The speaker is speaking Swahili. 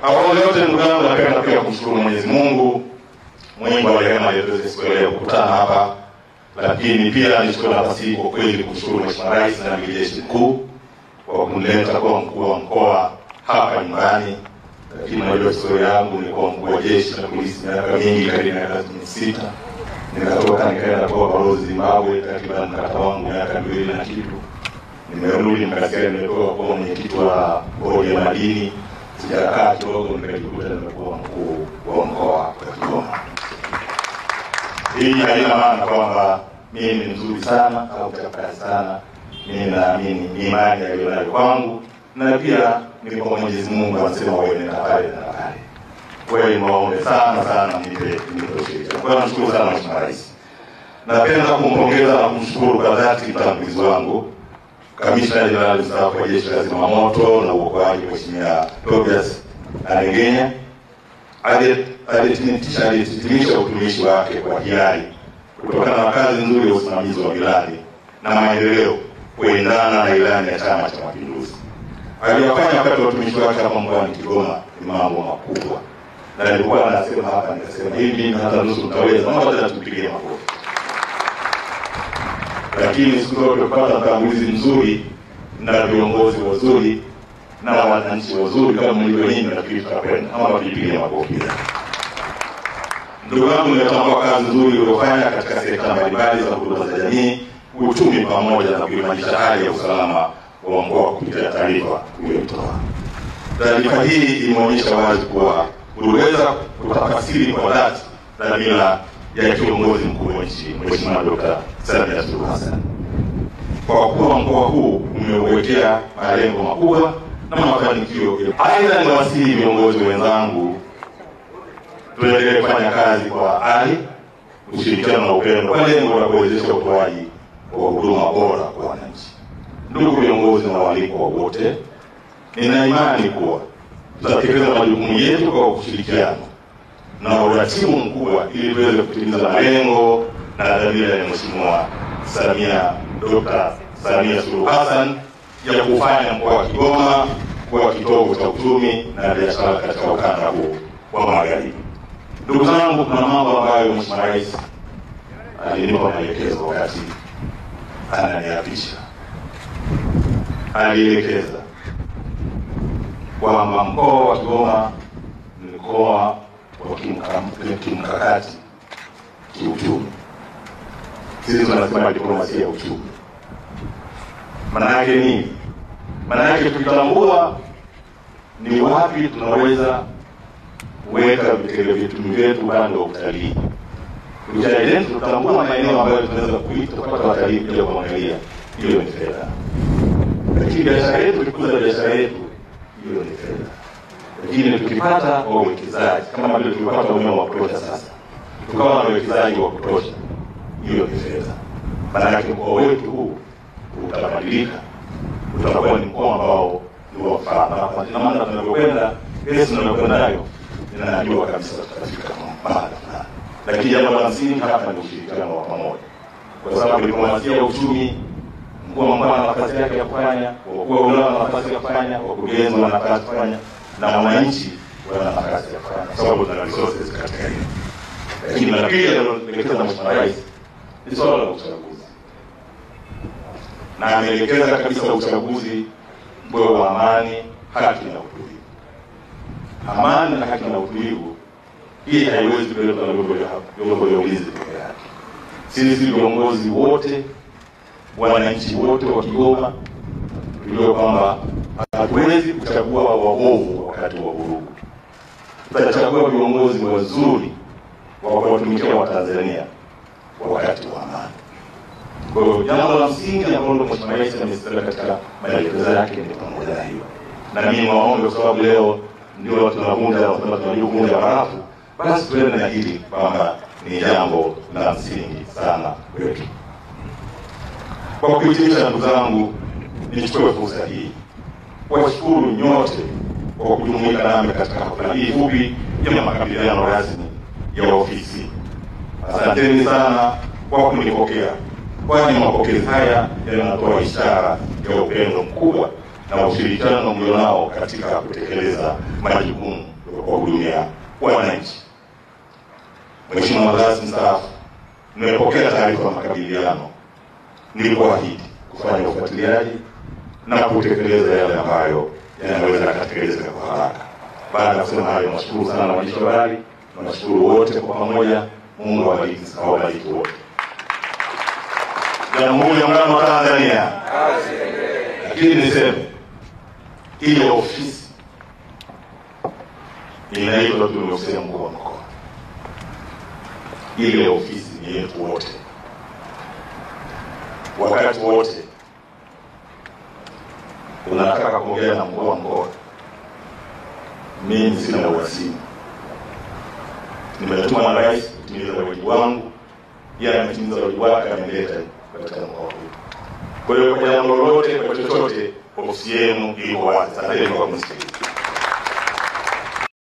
Awali yote ndugu yangu, napenda pia kumshukuru Mwenyezi Mungu mwingi wa rehema aliyetuwezesha siku leo kukutana hapa. Lakini pia nichukue nafasi hii kwa kweli kumshukuru Mheshimiwa Rais na Amiri Jeshi Mkuu kwa kunileta kuwa mkuu wa mkoa hapa nyumbani. Lakini najua historia yangu, nilikuwa mkuu wa jeshi la polisi miaka mingi, karibu miaka 6. Nikatoka nikaenda kwa balozi Zimbabwe, takriban mkataba wangu miaka 2 na kitu. Nimerudi nikasikia nimekuwa kwa mwenyekiti wa bodi ya madini. Sijakaa kidogo nikajikuta nimekuwa mkuu wa mkoa wa Kigoma. Hii haina maana kwamba mimi ni mzuri sana au mchapakazi sana. Mimi naamini ni imani aliyonayo kwangu, na pia ni kwa Mwenyezi Mungu anasema wewe nenda pale na pale. Kwa hiyo niwaombe sana nipe ushirikiano. Kwa hiyo nashukuru sana Mheshimiwa Rais. Napenda kumpongeza na kumshukuru kwa dhati mtangulizi wangu Kamishna Jenerali Mstaafu wa Jeshi la Zimamoto na Uokoaji Mheshimiwa Tobias Aregenya. Alihitimisha utumishi wake kwa hiari kutokana na kazi nzuri ya usimamizi wa miradi na maendeleo kuendana na ilani ya Chama cha Mapinduzi. Aliyofanya wakati wa utumishi wake hapa mkoani Kigoma ni mambo makubwa. Na nilikuwa nasema hapa nikasema hivi hata nusu mtaweza, mambo hata tupigie makofi. Lakini siku zote kupata mtangulizi mzuri na viongozi wazuri na wananchi wazuri kama mlivyo nyinyi, nafikiri tutakwenda ama tupigie makofi. Ndugu yangu, nimetambua kazi nzuri uliyofanya katika sekta mbalimbali za huduma za jamii, uchumi pamoja na kuimarisha hali ya usalama wa mkoa kupitia taarifa uliyotoa. Taarifa hii imeonyesha wazi kuwa uliweza kutafasiri kwa dhati dhamira ya kiongozi mkuu wa nchi Mheshimiwa Dr. Samia Suluhu Hassan. Kwa kuwa mkoa huu umeuwekea malengo makubwa na mafanikio. Aidha, niwasihi viongozi wenzangu tuendelee kufanya kazi kwa ari, ushirikiano na upendo kwa lengo la kuwezesha utoaji wa huduma bora kwa wananchi. Ndugu viongozi na waalikwa wote, nina imani kuwa tutatekeleza majukumu yetu kwa kushirikiana na uratibu mkubwa ili tuweze kutimiza malengo na dhamira ya Mheshimiwa Dr. Samia Suluhu Hassan ya kufanya mkoa wa Kigoma kuwa kitovu cha uchumi na biashara katika ukanda huu wa Magharibi. Ndugu zangu, kuna mambo ambayo Mheshimiwa Rais alinipa maelekezo wakati ananiapisha. Alielekeza kwamba mkoa wa Kigoma ni mkoa wa kimkakati kiuchumi. Sisi tunasema diplomasia ya uchumi. Maana yake nini? Maana yake tukitambua ni wapi tunaweza kuweka vitega vyetu upande wa utalii. Tukijaribu tutambua maeneo ambayo tunaweza kuita kupata watalii kuja kuangalia, hiyo ni fedha. Lakini biashara yetu, tukuza biashara yetu, hiyo ni fedha. Lakini tukipata wawekezaji kama vile tulipata umeme wa kutosha sasa, tukawa na wawekezaji wa kutosha, hiyo ni fedha. Maana yake mkoa wetu huu utabadilika, utakuwa ni mkoa ambao ni wa fahari. Na maana tunapokwenda Yesu tunakwenda nayo, ninajua kabisa tutafika mahali fulani. Lakini jambo la msingi hapa ni ushirikiano wa pamoja. Kwa sababu diplomasia ya uchumi, mkuu wa mkoa ana nafasi yake ya kufanya, wakuu wa wilaya wana nafasi ya kufanya, wakurugenzi wana nafasi ya kufanya, na wananchi wana nafasi ya kufanya, kwa sababu tuna resources katika hilo. Lakini la pili aliloelekeza Mheshimiwa Rais ni swala la uchaguzi. Na ameelekeza kabisa uchaguzi uwe wa amani, haki na utulivu. Amani na haki na utulivu, hii haiwezi kuletwa na vyombo vya ulinzi pekee yake. Sisi viongozi wote, wananchi wote wa Kigoma, tujue kwamba hatuwezi kuchagua waovu wakati wa vurugu. Tutachagua viongozi wazuri wa kuwatumikia Watanzania wakati wa amani. Kwa hiyo jambo la msingi ambalo Mheshimiwa Rais amesema katika maelekezo yake ni pamoja na hiyo. Na mimi naomba, kwa sababu leo ndio tunavunja barafu, basi tuende na hili kwamba ni jambo la msingi sana kwetu. Kwa kuhitimisha, ndugu zangu, nichukue fursa hii kuwashukuru nyote kwa kujumuika nami katika hafla hii fupi ya makabidhiano rasmi ya ofisi. Asanteni sana kwa kunipokea, kwani mapokezi haya yanatoa ishara ya upendo mkubwa na ushirikiano mlionao katika kutekeleza majukumu ya kuhudumia wananchi. Mheshimiwa Rais mstaafu, nimepokea taarifa ya makabiliano. Nilikuahidi kufanya ufuatiliaji na kutekeleza yale ambayo yanaweza kutekelezeka kwa haraka. Baada ya kusema hayo, nashukuru sana waandishi wa habari, nashukuru wote kwa pamoja. Mungu awabariki wote. Jamhuri ya Muungano wa Tanzania. Lakini niseme ile ofisi inaitwa Tume ya Mkuu wa Mkoa. Ile ofisi ni yetu wote. Wakati wote unataka kuongea na mkuu wa mkoa, mimi sina uwasimu. Nimetuma na Rais kutimiza wajibu wangu, yeye ametimiza wajibu wake, ameleta katika mkoa huu. Kwa hiyo kwa jambo lolote, kwa chochote, ofisi yenu iko wazi. Asante kwa kunisikiliza.